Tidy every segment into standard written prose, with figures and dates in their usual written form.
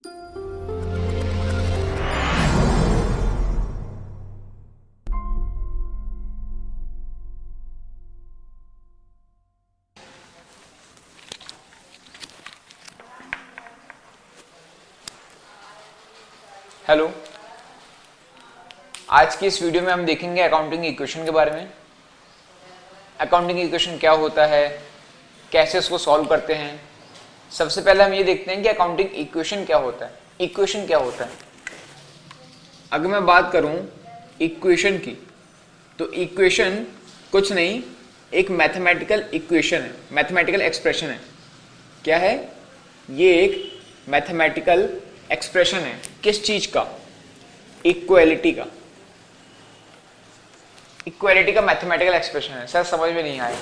Hello, आज की इस वीडियो में हम देखेंगे अकाउंटिंग इक्वेशन के बारे में। अकाउंटिंग इक्वेशन क्या होता है, कैसे उसको सॉल्व करते हैं। सबसे पहले हम ये देखते हैं कि अकाउंटिंग इक्वेशन क्या होता है। इक्वेशन क्या होता है? अगर मैं बात करूं इक्वेशन की, तो इक्वेशन कुछ नहीं, एक मैथमेटिकल इक्वेशन है, मैथमेटिकल एक्सप्रेशन है। क्या है ये? एक मैथमेटिकल एक्सप्रेशन है। किस चीज का? इक्वालिटी का। इक्वालिटी का मैथमेटिकल एक्सप्रेशन है। सर समझ में नहीं आया।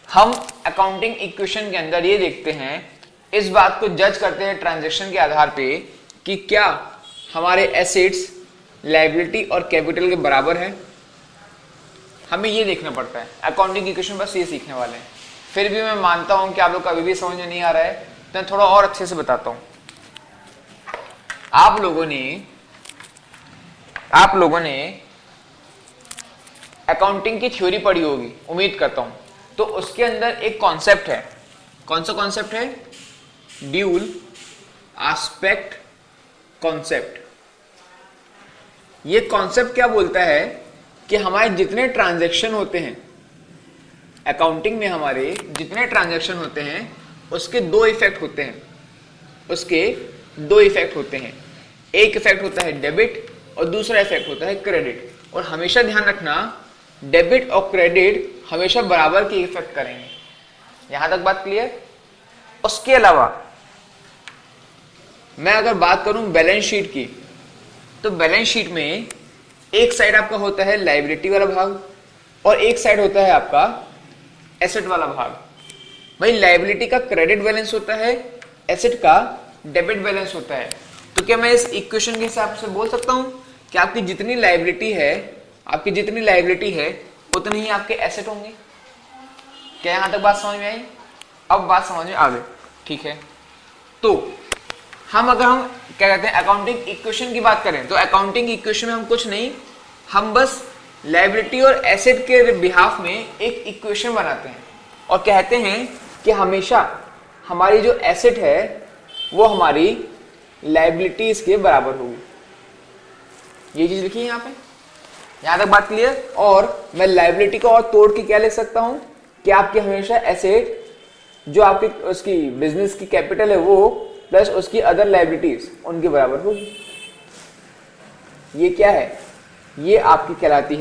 हम अकाउंटिंग इक्वेशन के अंदर ये देखते हैं, इस बात को जज करते हैं ट्रांजैक्शन के आधार पे कि क्या हमारे एसेट्स लायबिलिटी और कैपिटल के बराबर है। हमें ये देखना पड़ता है। अकाउंटिंग इक्वेशन बस ये सीखने वाले हैं। फिर भी मैं मानता हूं कि आप लोग को अभी भी समझ में नहीं आ रहा है, तो मैं थोड़ा और अच्छे से बताता हूं। आप लोगों ने अकाउंटिंग की थ्योरी पढ़ी होगी, उम्मीद करता हूं। तो उसके अंदर एक कॉन्सेप्ट है। कौन सा कॉन्सेप्ट है? Dual aspect concept. ये कॉन्सेप्ट क्या बोलता है कि हमारे जितने ट्रांजैक्शन होते हैं अकाउंटिंग में, हमारे जितने ट्रांजैक्शन होते हैं उसके दो इफेक्ट होते हैं। एक इफेक्ट होता है डेबिट और दूसरा इफेक्ट होता है क्रेडिट। और हमेशा ध्यान रखना, डेबिट और क्रेडिट हमेशा बराबर की इफेक्ट करेंगे। यहां तक बात क्लियर? उसके अलावा मैं अगर बात करूं बैलेंस शीट की, तो बैलेंस शीट में एक साइड आपका होता है लायबिलिटी वाला भाग और एक साइड होता है आपका एसेट वाला भाग। भाई लायबिलिटी का क्रेडिट बैलेंस होता है, एसेट का डेबिट बैलेंस होता है। तो क्या मैं इस इक्वेशन के हिसाब से बोल सकता हूं कि आपकी जितनी लायबिलिटी है उतने ही आपके एसेट होंगे? क्या यहां तक बात समझ में आई? अब बात समझ में आ गई, ठीक है। तो अगर हम क्या कहते हैं अकाउंटिंग इक्वेशन की बात करें, तो अकाउंटिंग इक्वेशन में हम कुछ नहीं, हम बस लायबिलिटी और एसेट के बिहाफ में एक इक्वेशन बनाते हैं और कहते हैं कि हमेशा हमारी जो एसेट है वो हमारी लायबिलिटीज के बराबर होगी। ये चीज लिखी है यहां पे। यहां तक बात क्लियर? और मैं लायबिलिटी को और तोड़ के क्या लिख सकता हूं कि आपकी हमेशा एसेट जो आपकी उसकी बिजनेस की कैपिटल है वो प्लस उसकी अदर लायबिलिटीज उनके बराबर होगी। ये क्या है? ये आपकी कहलाती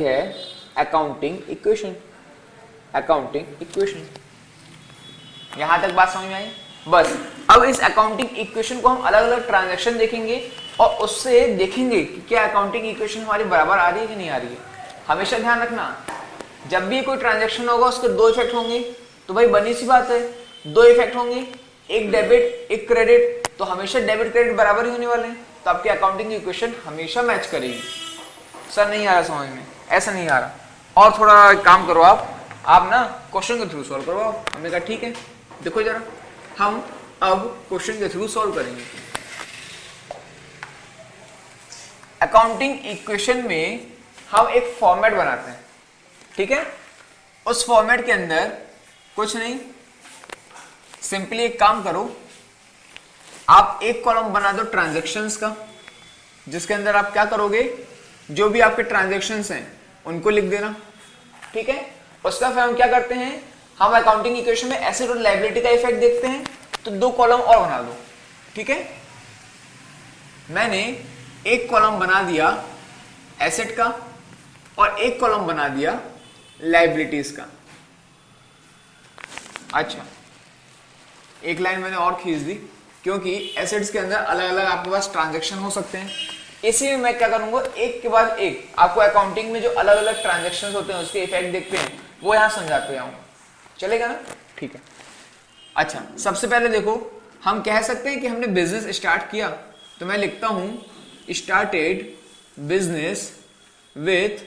है अकाउंटिंग इक्वेशन। यहां तक बात समझ में आई? बस अब इस अकाउंटिंग इक्वेशन को हम अलग अलग ट्रांजैक्शन देखेंगे और उससे देखेंगे कि क्या अकाउंटिंग इक्वेशन हमारी बराबर आ रही है कि नहीं आ रही है। हमेशा ध्यान रखना, जब भी कोई ट्रांजैक्शन होगा उसके दो इफेक्ट होंगे। तो भाई बनी सी बात है, दो इफेक्ट होंगे, एक डेबिट एक क्रेडिट, तो हमेशा डेबिट क्रेडिट बराबर ही होने वाले हैं। तो आपकी अकाउंटिंग इक्वेशन हमेशा मैच करेगी। सर नहीं आ रहा समझ में? ऐसा नहीं आ रहा, और थोड़ा काम करो आप ना क्वेश्चन के थ्रू सॉल्व करवाओ। हमने कहा ठीक है, देखो जरा हम अब क्वेश्चन के थ्रू सॉल्व करेंगे। अकाउंटिंग इक्वेशन में हम एक फॉर्मेट बनाते हैं, ठीक है। उस फॉर्मेट के अंदर कुछ नहीं, सिंपली एक काम करो, आप एक कॉलम बना दो ट्रांजैक्शंस का, जिसके अंदर आप क्या करोगे, जो भी आपके ट्रांजैक्शंस हैं उनको लिख देना, ठीक है। उसका फिर हम क्या करते हैं, हम अकाउंटिंग इक्वेशन में एसेट और लायबिलिटी का इफेक्ट देखते हैं, तो दो कॉलम और बना दो, ठीक है। मैंने एक कॉलम बना दिया एसेट का और एक कॉलम बना दिया लायबिलिटीज का। अच्छा, एक लाइन मैंने और खींच दी, क्योंकि एसेट्स के अंदर अलग अलग आपके पास ट्रांजैक्शन हो सकते हैं। इसी में मैं क्या करूंगा, एक के बाद एक आपको अकाउंटिंग में जो अलग अलग ट्रांजैक्शंस होते हैं उसके इफेक्ट देखते हैं, वो यहां समझाते जाऊंगा। चलेगा ना? ठीक है। अच्छा, सबसे पहले देखो, हम कह सकते हैं कि हमने बिजनेस स्टार्ट किया, तो मैं लिखता हूं स्टार्टेड बिजनेस विथ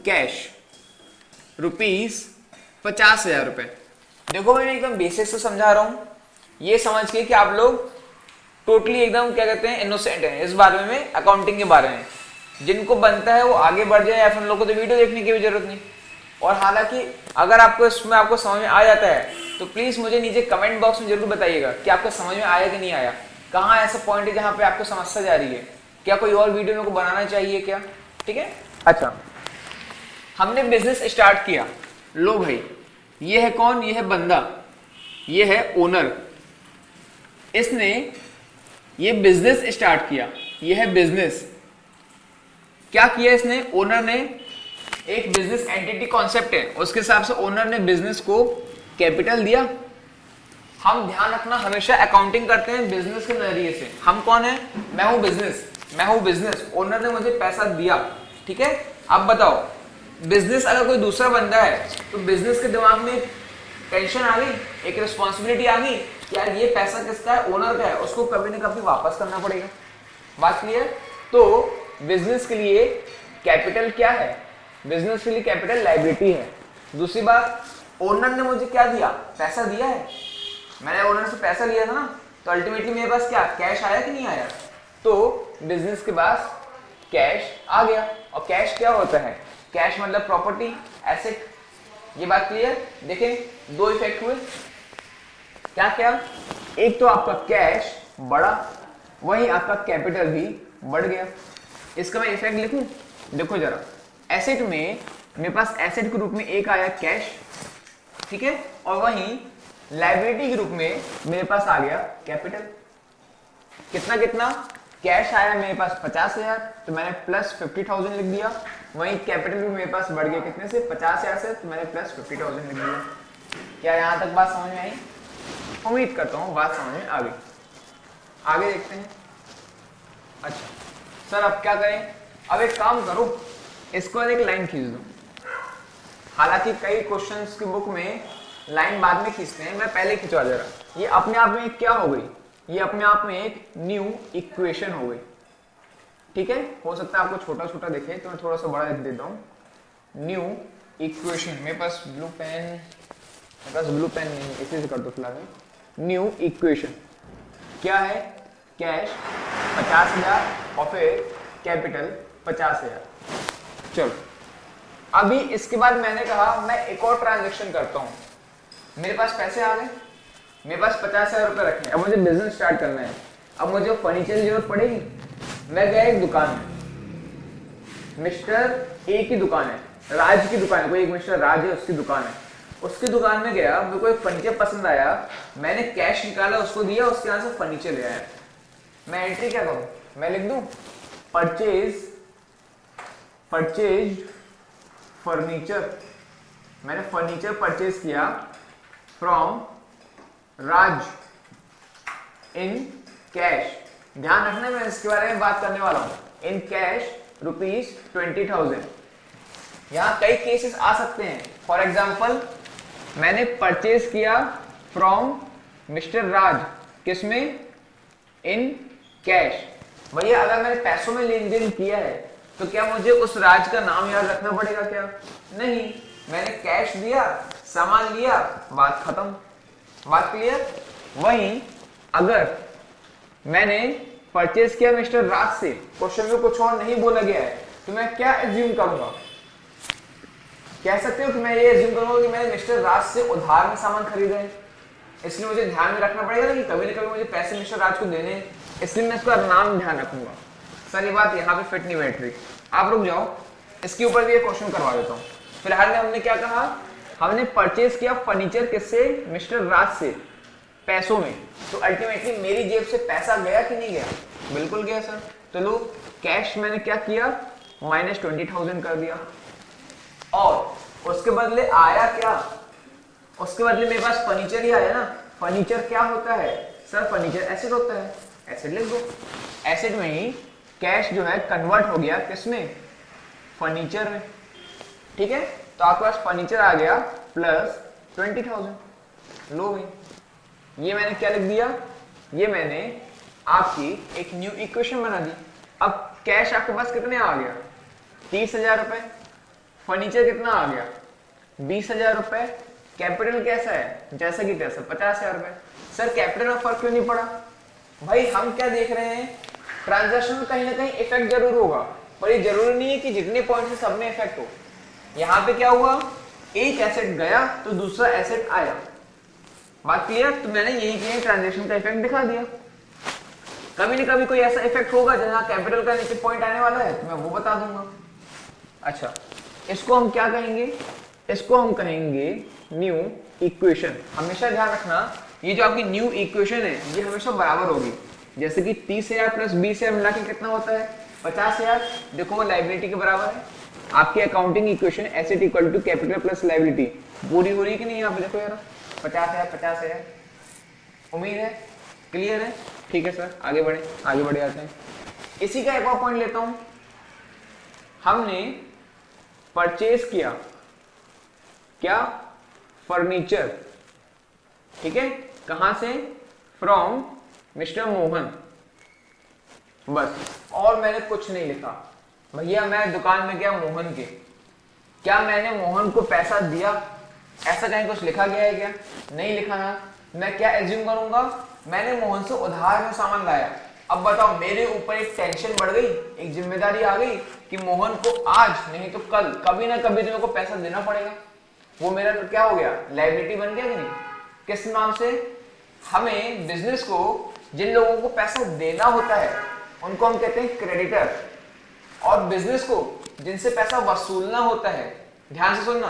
कैश ₹50,000। देखो मैंने एकदम बेसिक से समझा रहा हूं, ये समझ के कि आप लोग टोटली एकदम क्या कहते हैं इनोसेंट है इस बारे में, अकाउंटिंग के बारे में। जिनको बनता है वो आगे बढ़ जाए, या फिर उन लोगों को तो वीडियो देखने की भी जरूरत नहीं। और हालांकि अगर आपको इसमें आपको समझ में आ जाता है तो प्लीज मुझे नीचे कमेंट बॉक्स में जरूर बताइएगा कि आपको समझ में आया कि नहीं आया, कहाँ ऐसा पॉइंट है जहाँ पे आपको समस्या जा रही है, क्या कोई और वीडियो मेरे को बनाना चाहिए क्या, ठीक है। अच्छा, हमने बिजनेस स्टार्ट किया, लो भाई ये है कौन, ये है बंदा, ये है ओनर, इसने ये बिजनेस स्टार्ट किया, ये है बिजनेस। क्या किया इसने, ओनर ने एक बिजनेस एंटिटी कॉन्सेप्ट है उसके हिसाब से ओनर ने बिजनेस को कैपिटल दिया। हम ध्यान रखना हमेशा अकाउंटिंग करते हैं बिजनेस के नजरिए से। हम कौन है, मैं हूं बिजनेस, ओनर ने मुझे पैसा दिया, ठीक है। अब बताओ बिजनेस अगर कोई दूसरा बंदा है तो बिजनेस के दिमाग में टेंशन आ गई, एक रिस्पॉन्सिबिलिटी आ गई, यार ये पैसा किसका है, ओनर का है, उसको कभी ना कभी वापस करना पड़ेगा। बात क्लियर। तो बिजनेस के लिए कैपिटल क्या है, बिजनेस के लिए कैपिटल लायबिलिटी है। दूसरी बात, ओनर ने मुझे क्या दिया, पैसा दिया है, मैंने ओनर से पैसा लिया था ना, तो अल्टीमेटली मेरे पास क्या कैश आया कि नहीं आया, तो बिजनेस के पास कैश आ गया। और कैश क्या होता है, कैश मतलब प्रॉपर्टी, एसेट। ये बात क्लियर। देखें दो इफेक्ट हुए, क्या क्या, एक तो आपका कैश बढ़ा, वहीं आपका कैपिटल भी बढ़ गया। इसका मैं इफेक्ट लिखूं, देखो जरा, एसेट में मेरे पास एसेट के रूप में एक आया कैश, ठीक है, और वहीं लायबिलिटी के रूप में मेरे पास आ गया कैपिटल। कितना कितना, कैश आया मेरे पास 50,000, तो मैंने प्लस 50,000 लिख दिया, वहीं कैपिटल भी मेरे पास बढ़ गया कितने से, 50,000 से, तो मैंने प्लस 50,000 लिख दिया। क्या यहां तक बात समझ में आई? उम्मीद करता हूं बात समझ में आ गई। आगे देखते हैं। अच्छा सर अब क्या करें, अब एक काम करो, इसको एक लाइन खींच दो। हालांकि कई क्वेश्चंस की बुक में लाइन बाद में खींचते हैं, मैं पहले खिंचवा दे रहा। ये अपने आप में एक क्या हो गई, ये अपने आप में एक न्यू इक्वेशन हो गई, ठीक है। हो सकता है आपको छोटा छोटा दिखे तो मैं थोड़ा सा बड़ा लिख देता हूं। न्यू इक्वेशन, मेरे पास ब्लू पेन नहीं, इसी से कर दो फिलहाल। न्यू इक्वेशन क्या है, कैश 50,000 और फिर कैपिटल 50,000। चलो अभी इसके बाद मैंने कहा मैं एक और ट्रांजेक्शन करता हूं, मेरे पास पैसे आ गए, मेरे पास 50,000 रुपए रखे, अब मुझे बिजनेस स्टार्ट करना है। अब मुझे फर्नीचर की जरूरत पड़ेगी, मैं गया एक दुकान में, मिस्टर ए की दुकान है, राज की दुकान है, कोई एक मिस्टर राज है उसकी दुकान है, उसकी दुकान में गया, मेरे को एक फर्नीचर पसंद आया, मैंने कैश निकाला उसको दिया, उसके यहाँ से फर्नीचर ले आया। मैं एंट्री क्या करूं, मैं लिख दूं परचेज फर्नीचर, मैंने फर्नीचर परचेज किया फ्रॉम राज इन कैश। ध्यान रखना मैं इसके बारे में बात करने वाला हूं, इन कैश ₹20,000। यहां कई केसेस आ सकते हैं। फॉर एग्जाम्पल मैंने परचेज किया फ्रॉम मिस्टर राज, किसमें, इन कैश। भैया अगर मैंने पैसों में लेन देन किया है तो क्या मुझे उस राज का नाम याद रखना पड़ेगा क्या, नहीं, मैंने कैश दिया, सामान लिया, बात खत्म। बात क्लियर। वहीं अगर मैंने परचेज किया मिस्टर राज से, क्वेश्चन में कुछ और नहीं बोला गया है, तो मैं क्या एज्यूम करूंगा, कह सकते हो कि मैं ये एज्यूम करूंगा कि मैंने मिस्टर राज से उधार में सामान खरीदा है, इसलिए मुझे ध्यान में रखना पड़ेगा कि कभी ना कभी मुझे पैसे मिस्टर राज को देने हैं, इसलिए मैं इसका नाम ध्यान रखूंगा। सर ये बात यहाँ पे फिट नहीं बैठ रही, आप रुक जाओ, इसके ऊपर भी एक क्वेश्चन करवा देता हूँ। फिलहाल में हमने क्या कहा, हमने परचेज किया फर्नीचर किससे, मिस्टर राज से, पैसों में, तो अल्टीमेटली मेरी जेब से पैसा गया कि नहीं गया, बिल्कुल गया सर। तो लो कैश मैंने क्या किया, -20,000 कर दिया, और उसके बदले आया क्या, उसके बदले मेरे पास फर्नीचर ही आया ना। फर्नीचर क्या होता है सर, फर्नीचर एसेट होता है, एसेट लिख दो। एसेट में ही कैश जो है कन्वर्ट हो गया किसमें, फर्नीचर में, ठीक है। तो आपके पास फर्नीचर आ गया प्लस 20,000। लो भाई ये मैंने क्या लिख दिया, ये मैंने आपकी एक न्यू इक्वेशन बना दी। अब कैश आपके पास कितने आ गया, 30,000 रुपए, फर्नीचर कितना आ गया, 20,000 रुपए, कैपिटल कैसा है जैसा कि तैसा 50,000 रुपए। सर कैपिटल में फर्क क्यों नहीं पड़ा, भाई हम क्या देख रहे हैं, ट्रांजैक्शन में कहीं ना कहीं इफेक्ट जरूर होगा, पर ये जरूरी नहीं है कि जितने पॉइंट है सब में इफेक्ट हो। यहाँ पे क्या हुआ, एक एसेट गया तो दूसरा एसेट आया, बात क्लियर। तो मैंने यही किया, ट्रांजैक्शन का इफेक्ट दिखा दिया। कभी ना कभी कोई ऐसा इफेक्ट होगा जहां कैपिटल का नीचे पॉइंट आने वाला है, तो मैं वो बता दूंगा। अच्छा, इसको हम क्या कहेंगे, इसको हम कहेंगे न्यू इक्वेशन। हमेशा ध्यान रखना, ये जो आपकी न्यू इक्वेशन है ये हमेशा बराबर होगी। जैसे कि 30,000 प्लस 20,000 मिला के कितना होता है, 50,000। देखो वो लाइबिलिटी के बराबर है। आपकी accounting equation asset equal to capital plus liability पूरी हो रही है कि नहीं, यहाँ पे देखो यार, 50,000 50,000। उम्मीद है क्लियर है, ठीक है सर, आगे बढ़े जाते हैं। इसी का एक और पॉइंट लेता हूं, हमने परचेज किया क्या, फर्नीचर, ठीक है, कहां से, फ्रॉम मिस्टर मोहन, बस, और मैंने कुछ नहीं लिखा। भैया मैं दुकान में गया मोहन के, क्या मैंने मोहन को पैसा दिया, ऐसा कहीं कुछ लिखा गया है क्या, नहीं लिखा है। मैं क्या एज्यूम करूंगा, मैंने मोहन से उधार में सामान लाया। अब बताओ, मेरे ऊपर एक टेंशन बढ़ गई, एक जिम्मेदारी आ गई कि मोहन को आज नहीं तो कल, कभी ना कभी तो मेरे को पैसा देना पड़ेगा। वो मेरा तो क्या हो गया, लायबिलिटी बन गया कि नहीं। किस नाम से, हमें बिजनेस को जिन लोगों को पैसा देना होता है उनको हम कहते हैं क्रेडिटर, और बिजनेस को जिनसे पैसा वसूलना होता है, ध्यान से सुनना,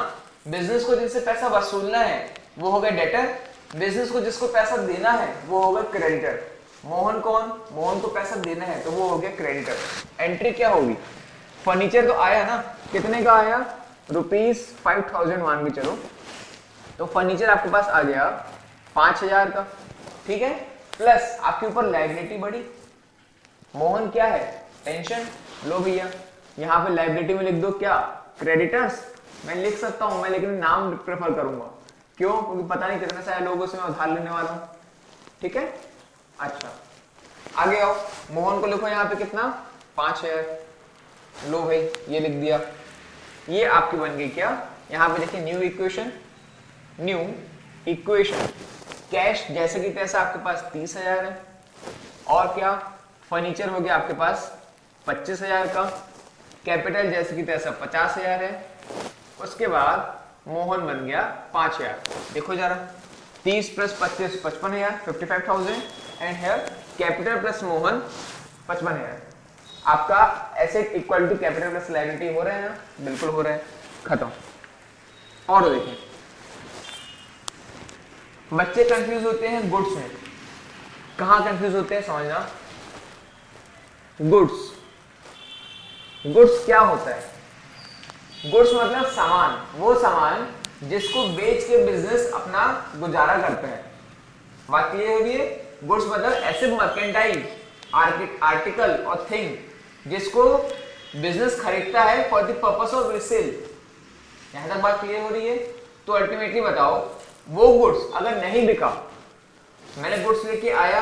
बिजनेस को जिनसे पैसा वसूलना है वो हो गया डेटर, बिजनेस को जिसको पैसा देना है वो हो गया क्रेडिटर। मोहन कौन, मोहन को पैसा देना है तो वो हो गया क्रेडिटर। एंट्री क्या होगी, फर्नीचर तो आया ना, कितने का आया, ₹5,000 मान के चलो, तो फर्नीचर आपके पास आ गया 5,000 का, ठीक है, प्लस आपके ऊपर लायबिलिटी बढ़ी। मोहन क्या है, टेंशन, लो भैया यहाँ पे लायबिलिटी में लिख दो क्या, क्रेडिटर्स। मैं लिख सकता हूं मैं, लेकिन नाम प्रेफर करूंगा, क्यों, क्योंकि पता नहीं कितने सारे लोगों से मैं उधार लेने वाला हूं, ठीक है। अच्छा आगे आओ, मोहन को लिखो यहाँ पे कितना, 5,000, लो भाई ये लिख दिया। ये आपकी बन गई क्या, यहाँ पे देखिए new equation, new equation. Cash जैसे कि तैसा आपके पास 30,000 है, और क्या, फर्नीचर हो गया आपके पास 25,000 का, कैपिटल जैसे कि तैसा 50,000 है, उसके बाद मोहन बन गया 5,000। देखो जरा, 30 plus 25 55,000, 55,000, and here capital plus Mohan 55,000। आपका asset equal to capital plus liability हो रहा है ना, बिल्कुल हो रहा है, खत्म। और देखें, बच्चे कंफ्यूज होते हैं गुड्स में, कहां कंफ्यूज होते हैं समझना, गुड्स, गुड्स क्या होता है, गुड्स मतलब सामान, वो सामान जिसको बेच के बिजनेस अपना गुजारा करते हैं। बात क्लियर हो गई है, गुड्स मतलब ऐसे मर्केंटाइल आर्टिकल और थिंग जिसको बिजनेस खरीदता है for the purpose of resale. यहां तक बात क्लियर हो रही है। तो अल्टीमेटली बताओ, वो गुड्स अगर नहीं बिका, मैंने गुड्स लेके आया,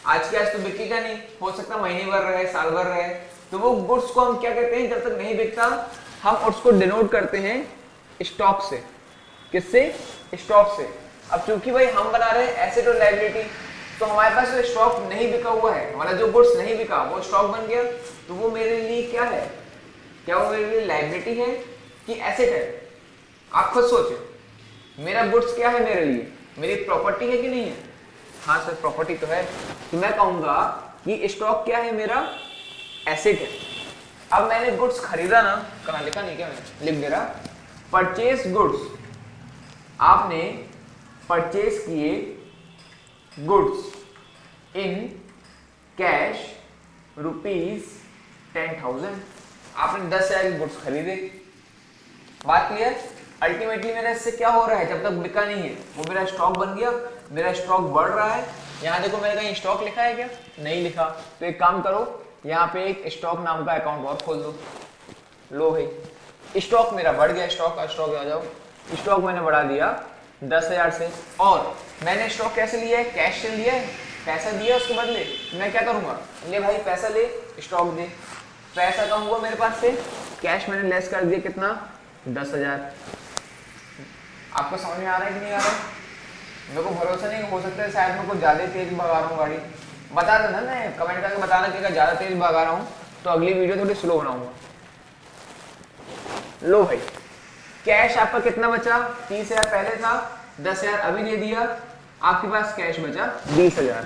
आज के आज तो बिकेगा नहीं, हो सकता महीने भर रहे, साल भर रहे, तो वो गुड्स को हम क्या कहते हैं, जब तक नहीं बिकता हम उसको डिनोट करते हैं स्टॉक से। किससे, स्टॉक से। अब चूंकि भाई हम बना रहे हैं एसेट और लायबिलिटी, तो हमारे पास जो स्टॉक नहीं बिका हुआ है, हमारा जो गुड्स नहीं बिका वो स्टॉक बन गया, तो वो मेरे लिए क्या है, क्या वो मेरे लिए लायबिलिटी है कि एसेट है। आप खुद सोचें, मेरा गुड्स क्या है मेरे लिए, मेरी प्रॉपर्टी है कि नहीं है, हाँ सर प्रॉपर्टी तो है, तो मैं कहूंगा कि स्टॉक क्या है मेरा, एसेट है। अब मैंने गुड्स खरीदा ना, कहां लिखा नहीं क्या, मैंने लिख दे रहा, परचेज गुड्स, आपने परचेज किए गुड्स इन कैश ₹10,000, आपने 10,000 के गुड्स खरीदे। बात क्लियर। अल्टीमेटली मेरा इससे क्या हो रहा है, जब तक बिका नहीं है वो मेरा स्टॉक बन गया, मेरा स्टॉक बढ़ रहा है। यहाँ देखो मैंने कहीं स्टॉक लिखा है क्या, नहीं लिखा, तो एक काम करो, यहाँ पे एक स्टॉक नाम का अकाउंट और खोल दो। लो भाई स्टॉक मेरा बढ़ गया, स्टॉक आ जाओ, स्टॉक मैंने बढ़ा दिया 10,000 से, और मैंने स्टॉक कैसे लिया है, कैश से लिया है, पैसा दिया उसके बदले, मैं क्या करूंगा, ले भाई पैसा ले, स्टॉक दे, पैसा कम हुआ मेरे पास से, कैश मैंने लेस कर दिया कितना, 10,000। आपको समझ में आ रहा है कि नहीं आ रहा है? मेरे को भरोसा नहीं, हो सकता है शायद मैं कुछ ज्यादा तेज भगा रहा हूँ गाड़ी, बता देना, मैं कमेंट करके बताना कि अगर ज्यादा तेज भगा रहा हूँ तो अगली वीडियो थोड़ी स्लो बनाऊंगा। लो भाई, कैश आपका कितना बचा? 30,000 पहले था, 10,000 अभी दे दिया, आपके पास कैश बचा 20,000।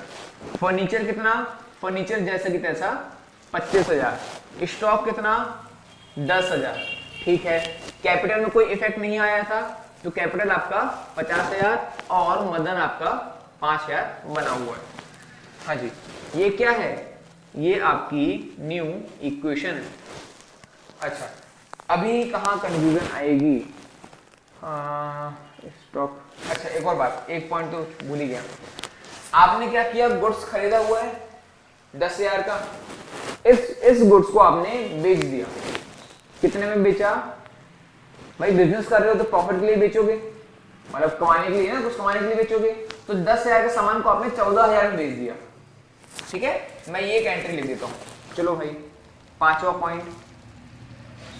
फर्नीचर कितना? फर्नीचर जैसा कि तैसा 25,000। स्टॉक कितना? 10,000। ठीक है, कैपिटल में कोई इफेक्ट नहीं आया था तो कैपिटल आपका 50,000 और मदन आपका 5,000 बना हुआ है। हाँ जी, ये क्या है? ये आपकी न्यू इक्वेशन। अच्छा, अभी कहाँ कंफ्यूजन आएगी? स्टॉक। अच्छा, एक और बात, एक पॉइंट तो भूल ही गया। आपने क्या किया? गुड्स खरीदा हुआ है 10,000 का, इस गुड्स को आपने बेच दिया। कितने में बेचा? भाई बिजनेस कर रहे हो तो प्रॉफिट के लिए बेचोगे, मतलब कमाने के लिए ना, कुछ कमाने के लिए बेचोगे। तो 10,000 के सामान को आपने 14,000 में बेच दिया। ठीक है, मैं ये एक एंट्री लिख देता हूं। चलो भाई, 5वां पॉइंट,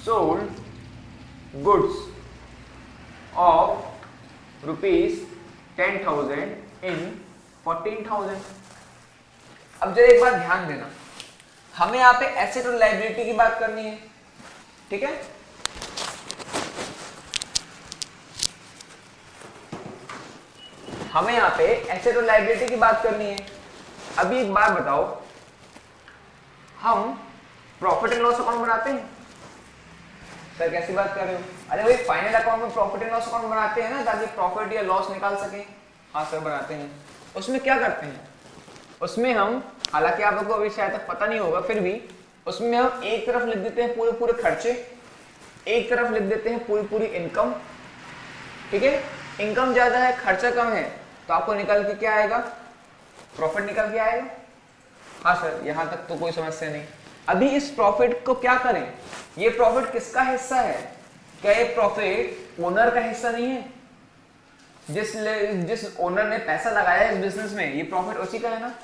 सोल्ड गुड्स ऑफ ₹10,000 इन 14,000। अब जरा एक बात ध्यान देना, हमें यहाँ पे एसेट और लायबिलिटी की बात करनी है। ठीक है, हमें यहाँ पे एसेट और लायबिलिटी की बात करनी है। अभी एक बात बताओ, हम प्रॉफिट एंड लॉस अकाउंट बनाते हैं? सर कैसी बात कर रहे हो? अरे भाई फाइनल अकाउंट में प्रॉफिट एंड लॉस अकाउंट बनाते हैं ना, ताकि प्रॉफिट या लॉस निकाल सके। हाँ सर बनाते हैं। उसमें क्या करते हैं? उसमें हम, हालांकि आप लोगों को अभी शायद तक पता नहीं होगा, फिर भी उसमें हम एक तरफ लिख देते हैं पूरे पूरे खर्चे, एक तरफ लिख देते हैं पूरी पूरी इनकम। ठीक है, इनकम ज्यादा है, खर्चा कम है, तो आपको निकल के क्या आएगा? प्रॉफिट निकल के आएगा। हाँ सर, यहां तक तो कोई समस्या नहीं। अभी इस प्रॉफिट को क्या करें? ये प्रॉफिट किसका हिस्सा है? क्या ये प्रॉफिट ओनर का हिस्सा नहीं है? जिस ओनर ने पैसा लगाया है इस बिजनेस में, ये प्रॉफिट उसी का है ना।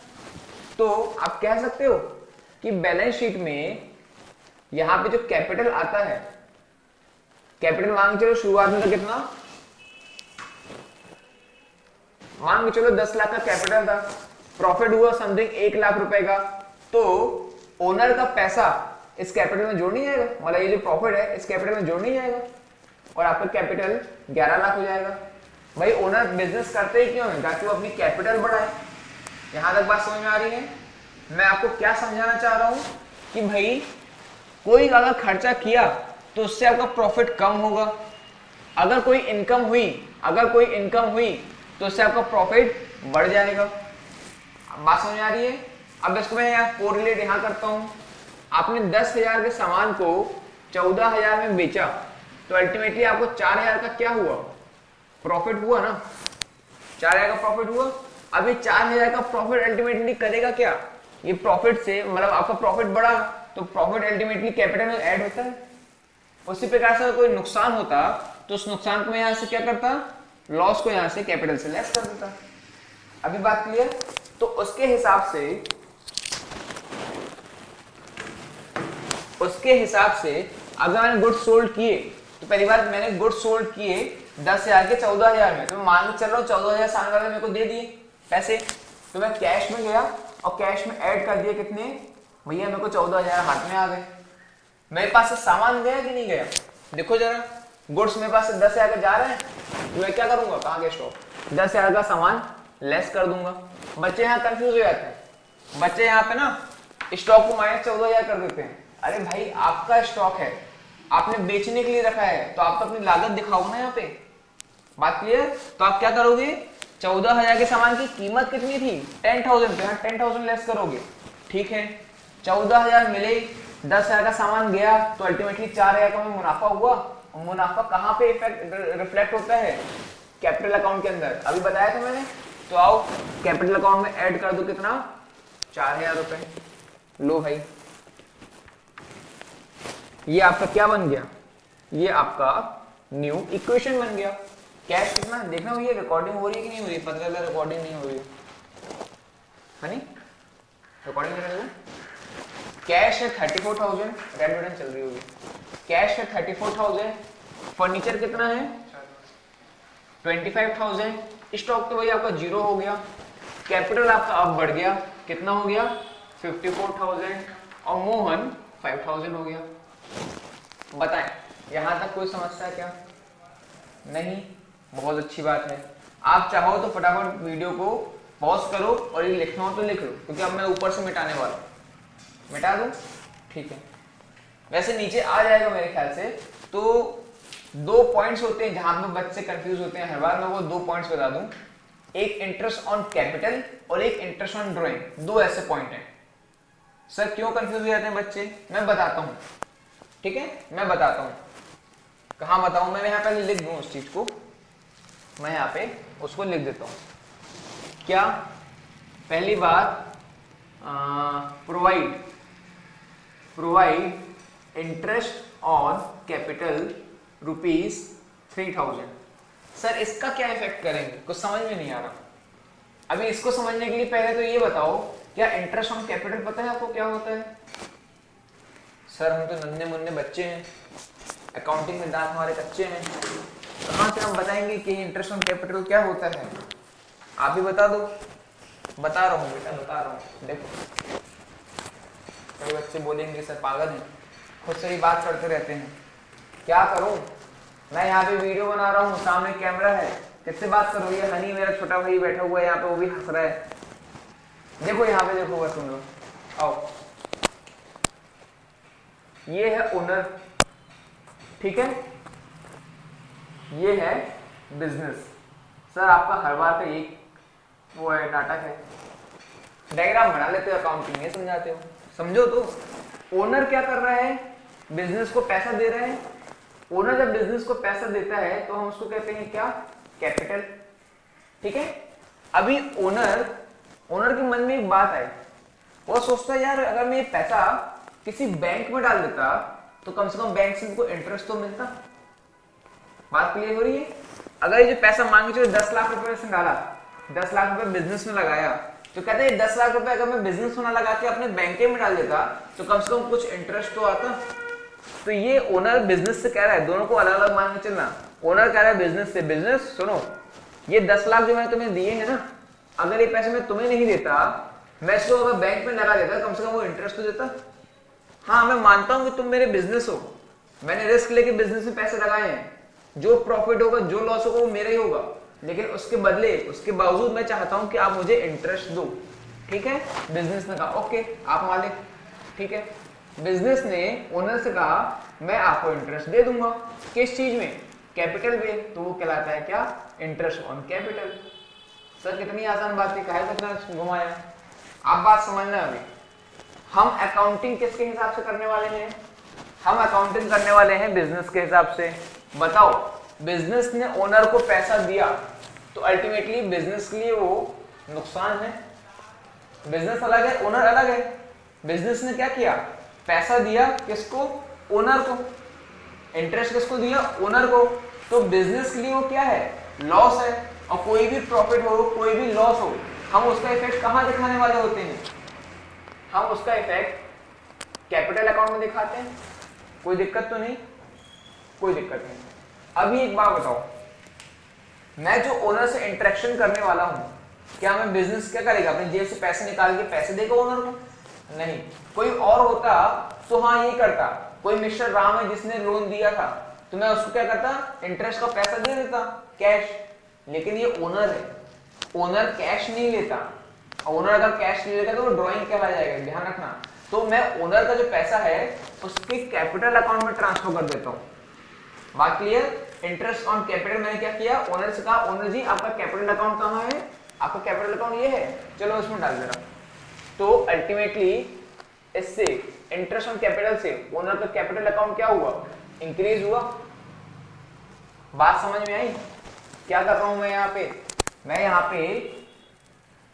तो आप कह सकते हो कि बैलेंस शीट में यहां पे जो कैपिटल आता है, कैपिटल मान के चलो शुरुआत में तो कितना, मान के चलो 10 लाख का कैपिटल था, प्रॉफिट हुआ समथिंग 1 लाख रुपए का, तो ओनर का पैसा इस कैपिटल में जोड़ नहीं जाएगा, मतलब ये जो प्रॉफिट है इस कैपिटल में जोड़ नहीं जाएगा, और आपका कैपिटल 11 लाख हो जाएगा। भाई ओनर बिजनेस करते ही क्यों है? ताकि वो अपनी कैपिटल बढ़ाए। यहां तक बात समझ में आ रही है? मैं आपको क्या समझाना चाह रहा हूं कि भाई कोई अगर खर्चा किया तो उससे आपका प्रॉफिट कम होगा, अगर कोई इनकम हुई तो उससे आपका प्रॉफिट बढ़ जाएगा। बात समझ आ रही है? अब इसको मैं यहाँ कोरिलेट यहाँ करता हूँ। आपने 10,000 के सामान को 14,000 में बेचा, तो अल्टीमेटली आपको 4,000 का क्या हुआ? प्रॉफिट हुआ ना, 4,000 का प्रॉफिट हुआ। अभी 4,000 का प्रॉफिट अल्टीमेटली करेगा क्या? ये प्रॉफिट से, मतलब आपका प्रॉफिट बढ़ा तो प्रॉफिट अल्टीमेटली कैपिटल में ऐड होता है। उसी प्रकार से कोई नुकसान होता तो उस नुकसान को मैं यहाँ से क्या करता? लॉस को यहाँ से कैपिटल से लेस कर देता। अभी बात क्लियर? तो उसके हिसाब से अगर मैंने गुड्स सोल्ड किए, तो पहली बार मैंने गुड्स सोल्ड किए 10,000 के 14,000 में, तो मैं मान के चल रहा हूँ 14,000 सामने वाले मेरे को दे दिए पैसे, तो मैं कैश में गया और कैश में ऐड कर दिया कितने? भैया मेरे को 14,000 हाथ में आ गए। मेरे पास से सामान गया कि नहीं गया? देखो जरा, गुड्स मेरे पास से 10,000 का जा रहे हैं, तो मैं क्या करूंगा? कहाँ गया स्टॉक? 10,000 का सामान लेस कर दूंगा। बच्चे यहाँ कंफ्यूज हो जाते हैं, बच्चे यहाँ पे ना स्टॉक को माइनस 14,000 कर देते हैं। अरे भाई आपका स्टॉक है, आपने बेचने के लिए रखा है, तो आप तो अपनी लागत दिखाओ ना यहाँ पे। बात क्लियर? तो आप क्या करोगे? 14,000 के सामान की कीमत कितनी थी? 10,000, 10,000 लेस करोगे। ठीक है, 14,000 मिले, 10,000 का सामान गया, तो अल्टीमेटली 4,000 का मुनाफा हुआ। और मुनाफा कहाँ पे रिफ्लेक्ट होता है? कैपिटल अकाउंट के अंदर। अभी बताया था मैंने। तो आओ कैपिटल अकाउंट में ऐड कर दो कितना? 4,000 रुपए। लो भाई, ये आपका क्या बन गया? ये आपका न्यू इक्वेशन बन गया। कैश कितना देखना भैया, रिकॉर्डिंग हो रही है कि नहीं हो रही? पता चला रिकॉर्डिंग नहीं हो रही है नहीं, रिकॉर्डिंग कर रहे हो। कैश है 34,000, रेड बटन चल रही होगी। कैश है 34,000, फर्नीचर कितना है? 25,000, स्टॉक तो भाई आपका जीरो हो गया, कैपिटल आपका अब बढ़ गया कितना हो गया 54,000 और मोहन 5,000 हो गया। बताएं यहां तक कोई समस्या क्या? नहीं, बहुत अच्छी बात है। आप चाहो तो फटाफट वीडियो को पॉज करो और ये लिखना हो तो लिख लो, क्योंकि अब मैं ऊपर से मिटाने वाला हूं। मिटा दूं? ठीक है, वैसे नीचे आ जाएगा मेरे ख्याल से। तो 2 पॉइंट्स होते हैं जहां पे बच्चे कंफ्यूज होते हैं हर बार। मैं वो 2 पॉइंट्स बता दूं, एक इंटरेस्ट ऑन कैपिटल और एक इंटरेस्ट ऑन ड्रॉइंग। 2 ऐसे पॉइंट हैं। सर क्यों कंफ्यूज हो जाते हैं बच्चे? मैं बताता हूं, ठीक है, मैं बताता हूं। कहां बताऊं? मैं यहां पहले लिख दूं उस चीज को, मैं यहां पे उसको लिख देता हूं। क्या? पहली बात, provide interest on capital ₹3,000। Sir इसका क्या इफेक्ट करेंगे? कुछ समझ में नहीं आ रहा। अभी इसको समझने के लिए पहले तो ये बताओ, क्या इंटरेस्ट ऑन कैपिटल पता है आपको क्या होता है? सर हम तो नन्हे मुन्ने बच्चे हैं, अकाउंटिंग में दांत हमारे कच्चे हैं, कहां से हम बताएंगे कि इंटरेस्ट ऑन कैपिटल क्या होता है? आप ही बता दो। बता रहा हूँ बेटा, बता रहा हूँ। देखो कई बच्चे बोलेंगे सर पागल हैं, खुद से ही बात करते रहते हैं। क्या करूं? मैं यहाँ पे वीडियो बना रहा हूँ, सामने कैमरा है, किससे बात करूँ? ये हनी मेरा छोटा भाई बैठा हुआ है यहाँ पे, वो भी हंस रहा है। देखो यहाँ पे, देखो बस तुम लोग आओ। ये है ओनर, ठीक है, ये है बिजनेस। सर आपका हर बार का एक वो है नाटक है, डायग्राम बना लेते हो, अकाउंटिंग नहीं समझाते हो। समझो तो, ओनर क्या कर रहा है? बिजनेस को पैसा दे रहे हैं। ओनर जब बिजनेस को पैसा देता है तो हम उसको कहते हैं क्या? कैपिटल, ठीक है। अभी ओनर के मन में एक बात आई, वो सोचता है यार अगर मैं ये पैसा किसी बैंक में डाल देता तो कम से कम बैंक से मुझको इंटरेस्ट तो मिलता। बात क्लियर हो रही है? अगर ये जो पैसा मांगे चलो 10 लाख रुपए से डाला, 10 लाख रुपए बिजनेस में लगाया, तो कहते हैं 10 लाख रुपए अगर मैं बिजनेस में ना लगा के अपने बैंक में डाल देता तो कम से कम कुछ इंटरेस्ट तो आता। तो ये ओनर बिजनेस से कह रहा है, दोनों को अलग अलग मान के चलना। ओनर कह रहा है बिजनेस से, बिजनेस सुनो, ये 10 लाख जो मैंने तुम्हें दिए हैं ना, अगर ये पैसे मैं तुम्हें नहीं देता, मैं इसको अगर बैंक में लगा देता, कम से कम वो इंटरेस्ट तो देता। हाँ मैं मानता हूं कि तुम मेरे बिजनेस हो, मैंने रिस्क लेके बिजनेस में पैसे लगाए हैं, जो प्रॉफिट होगा जो लॉस होगा वो मेरा ही होगा, लेकिन उसके बदले उसके बावजूद मैं चाहता हूं कि आप मुझे इंटरेस्ट दो, ठीक है। बिजनेस ने कहा ओके आप मालिक, ठीक है। बिजनेस ने ओनर से कहा मैं आपको इंटरेस्ट दे दूंगा, किस चीज में? कैपिटल में, तो वो कहलाता है क्या? Interest on capital. सर कितनी आसान बात है, काहे कितना घुमाया? आप बात समझना। अभी हम अकाउंटिंग किसके हिसाब से करने वाले हैं? हम अकाउंटिंग करने वाले हैं बिजनेस के हिसाब से। बताओ, बिजनेस ने ओनर को पैसा दिया तो अल्टीमेटली बिजनेस के लिए वो नुकसान है। बिजनेस अलग है, ओनर अलग है। बिजनेस ने क्या किया? पैसा दिया किसको? ओनर को। इंटरेस्ट किसको दिया? ओनर को। तो बिजनेस के लिए वो क्या है? लॉस है। और कोई भी प्रॉफिट हो, कोई भी लॉस हो, हम उसका इफेक्ट कहां दिखाने वाले होते हैं? हम उसका इफेक्ट कैपिटल अकाउंट में दिखाते हैं। कोई दिक्कत तो नहीं? कोई दिक्कत नहीं। अभी एक बात बताओ, मैं जो ओनर से इंटरेक्शन करने वाला हूं, क्या मैं बिजनेस क्या करेगा? अपनी जेब से पैसे निकाल के पैसे देगा ओनर को? नहीं। कोई और होता तो हाँ ये करता। कोई मिस्टर राम है जिसने लोन दिया था, तो मैं उसको क्या करता? इंटरेस्ट का पैसा दे देता, कैश। लेकिन ये ओनर है, ओनर कैश नहीं लेता। ओनर अगर कैश ले लेगा तो वो ड्राइंग कहला जाएगा, ध्यान रखना। तो मैं ओनर का जो पैसा है उसके कैपिटल अकाउंट में ट्रांसफर कर देता हूं। बात क्लियर? इंटरेस्ट ऑन कैपिटल मैंने क्या किया? ओनर से कहा ओनर जी आपका कैपिटल अकाउंट कहां है? आपका कैपिटल अकाउंट ये है, चलो उसमें डाल दे रहा हूं। तो अल्टीमेटली इससे इंटरेस्ट ऑन कैपिटल से ओनर का कैपिटल अकाउंट क्या हुआ? इंक्रीज हुआ। बात समझ में आई? क्या कर रहा हूं मैं यहाँ पे? मैं यहाँ पे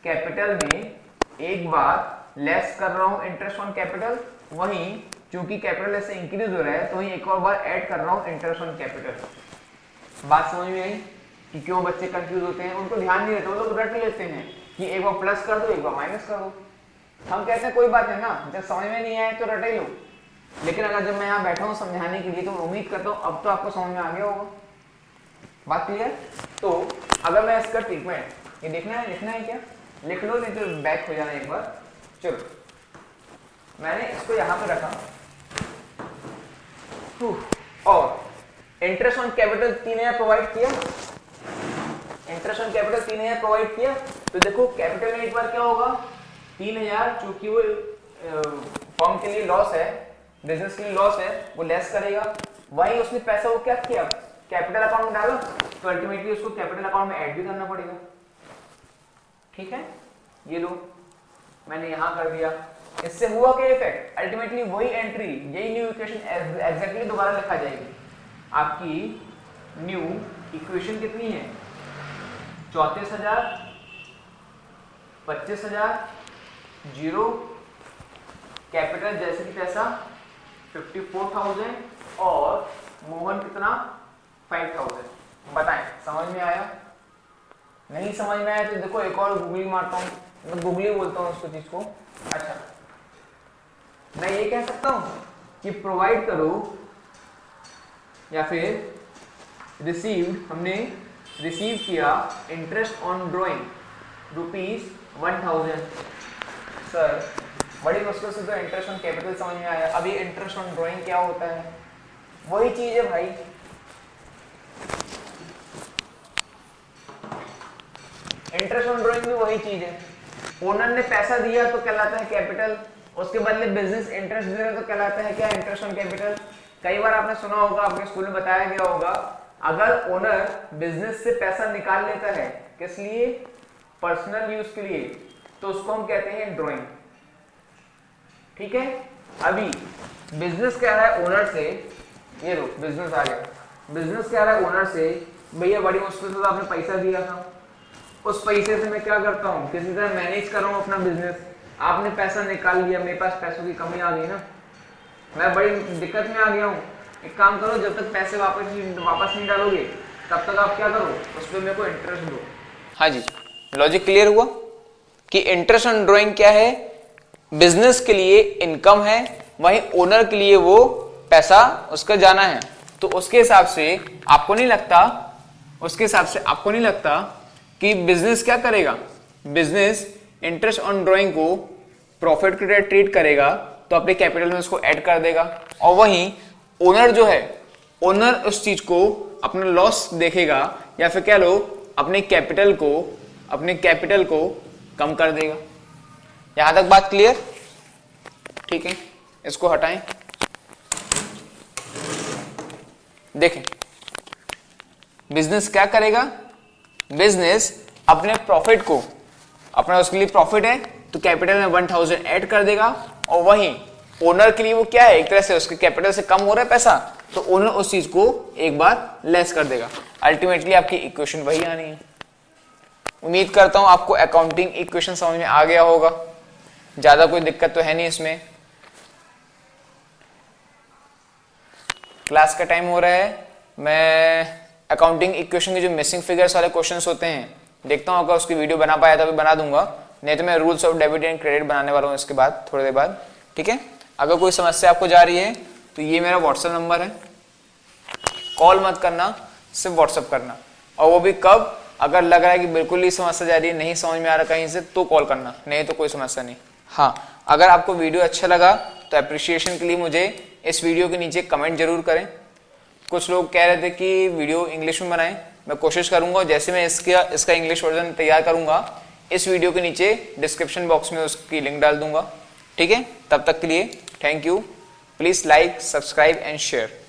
कैपिटल में एक बार लेस कर रहा हूं इंटरेस्ट ऑन कैपिटल, वहीं चूंकि कैपिटल ऐसे इंक्रीज हो रहा है तो वहीं एक और बार ऐड कर रहा हूं इंटरेस्ट ऑन कैपिटल। बात समझ में आई कि क्यों बच्चे कंफ्यूज होते हैं? उनको ध्यान नहीं रहता, वो लोग रट लेते हैं कि एक बार प्लस कर दो एक बार माइनस कर दो। हम कहते हैं कोई बात है ना, जब समझ में नहीं आए तो रट ही लो। लेकिन अगर जब मैं यहाँ बैठा हूँ समझाने के लिए तो मैं उम्मीद करता हूँ अब तो आपको समझ में आ गया होगा। बात क्लियर? तो अगर मैं इसका ट्रीटमेंट ये देखना है, लिखना है क्या? लिख लो, नहीं तो बैक हो जाना एक बार। चलो मैंने इसको यहां पे रखा और इंटरेस्ट ऑन कैपिटल 3000 प्रोवाइड किया, इंटरेस्ट ऑन कैपिटल 3000 प्रोवाइड किया। तो देखो कैपिटल में एक बार क्या होगा 3000, चूंकि वो फर्म के लिए लॉस है, बिजनेस के लिए लॉस है, वो लेस करेगा। वही उसने पैसा वो क्या किया कैपिटल अकाउंट में डाला, तो अल्टीमेटली उसको कैपिटल अकाउंट में ऐड भी करना पड़ेगा। ठीक है, ये लो मैंने यहां कर दिया। इससे हुआ क्या इफेक्ट, अल्टीमेटली वही एंट्री, यही न्यू इक्वेशन एग्जैक्टली दोबारा लिखा जाएगी। आपकी न्यू इक्वेशन कितनी है 34,000, 25,000, जीरो, कैपिटल जैसे कि पैसा 54,000 और मोहन कितना 5,000। बताएं समझ में आया? नहीं समझ में आया तो देखो एक और गूगली मारता हूं, मैं गूगली बोलता हूं उसको चीज को। अच्छा मैं ये कह सकता हूं कि प्रोवाइड करो या फिर रिसीव्ड, हमने रिसीव किया इंटरेस्ट ऑन ड्रॉइंग ₹1000। सर बड़ी मुश्किल से तो इंटरेस्ट ऑन कैपिटल समझ में आया, अभी इंटरेस्ट ऑन ड्रॉइंग क्या होता है? वही चीज है भाई, इंटरेस्ट ऑन ड्रॉइंग भी वही चीज है। ओनर ने पैसा दिया तो कहलाता है कैपिटल, उसके बदले बिजनेस इंटरेस्ट दे रहा है तो कहलाता है क्या इंटरेस्ट ऑन कैपिटल। कई बार आपने सुना होगा, आपके स्कूल में बताया गया होगा, अगर ओनर बिजनेस से पैसा निकाल लेता है किस लिए, पर्सनल यूज के लिए, तो उसको हम कहते हैं ड्रॉइंग। ठीक है, अभी बिजनेस कह रहा है ओनर से, ये लो बिजनेस आ गया, बिजनेस कह रहा है ओनर से भैया बड़ी मुश्किल से तो आपने पैसा दिया था, उस पैसे से मैं क्या करता हूँ किसी तरह मैनेज कर रहा हूँ अपना बिजनेस, आपने पैसा निकाल लिया, मेरे पास पैसों की कमी आ गई ना, मैं बड़ी दिक्कत में आ गया हूँ। एक काम करो, जब तक पैसे वापस नहीं डालोगे तब तक आप क्या करो, उस पर मेरे को इंटरेस्ट दो। हाँ जी, लॉजिक क्लियर हुआ कि इंटरेस्ट ऑन ड्रॉइंग क्या है, बिजनेस के लिए इनकम है, वहीं ओनर के लिए वो पैसा उसका जाना है। तो उसके हिसाब से आपको नहीं लगता कि बिजनेस क्या करेगा, बिजनेस इंटरेस्ट ऑन ड्रॉइंग को प्रॉफिट की तरह ट्रीट करेगा, तो अपने कैपिटल में उसको ऐड कर देगा। और वहीं ओनर जो है, ओनर उस चीज को अपना लॉस देखेगा, या फिर कह लो अपने कैपिटल को कम कर देगा। यहां तक बात क्लियर? ठीक है, इसको हटाएं। देखें बिजनेस क्या करेगा, बिजनेस अपने प्रॉफिट को, अपना उसके लिए प्रॉफिट है तो कैपिटल में 1000 ऐड कर देगा, और वहीं ओनर के लिए वो क्या है, एक तरह से उसके कैपिटल से कम हो रहा है पैसा, तो ओनर उस चीज को एक बार लेस कर देगा। अल्टीमेटली आपकी इक्वेशन वही आनी है। उम्मीद करता हूं आपको अकाउंटिंग इक्वेशन समझ में आ गया होगा, ज्यादा कोई दिक्कत तो है नहीं इसमें। क्लास का टाइम हो रहा है, मैं अकाउंटिंग इक्वेशन के जो मिसिंग फिगर्स वाले क्वेश्चंस होते हैं देखता हूं, अगर उसकी वीडियो बना पाया तो अभी बना दूंगा, नहीं तो मैं rules of debit and credit बनाने वाला हूं इसके बाद, थोड़ी देर बाद। ठीक है, अगर कोई समस्या आपको जा रही है तो ये मेरा व्हाट्सएप नंबर है, कॉल मत करना, सिर्फ व्हाट्सएप करना, और वो भी कब, अगर लग रहा है कि बिल्कुल ही समस्या जा रही है, नहीं समझ में आ रहा कहीं से, तो कॉल करना, नहीं तो कोई समस्या नहीं। हाँ, अगर आपको वीडियो अच्छा लगा तो अप्रिशिएशन के लिए मुझे इस वीडियो के नीचे कमेंट जरूर करें। कुछ लोग कह रहे थे कि वीडियो इंग्लिश में बनाएं, मैं कोशिश करूंगा, जैसे मैं इसका इंग्लिश वर्जन तैयार करूंगा इस वीडियो के नीचे डिस्क्रिप्शन बॉक्स में उसकी लिंक डाल दूंगा। ठीक है, तब तक के लिए thank you. Please like, subscribe and share.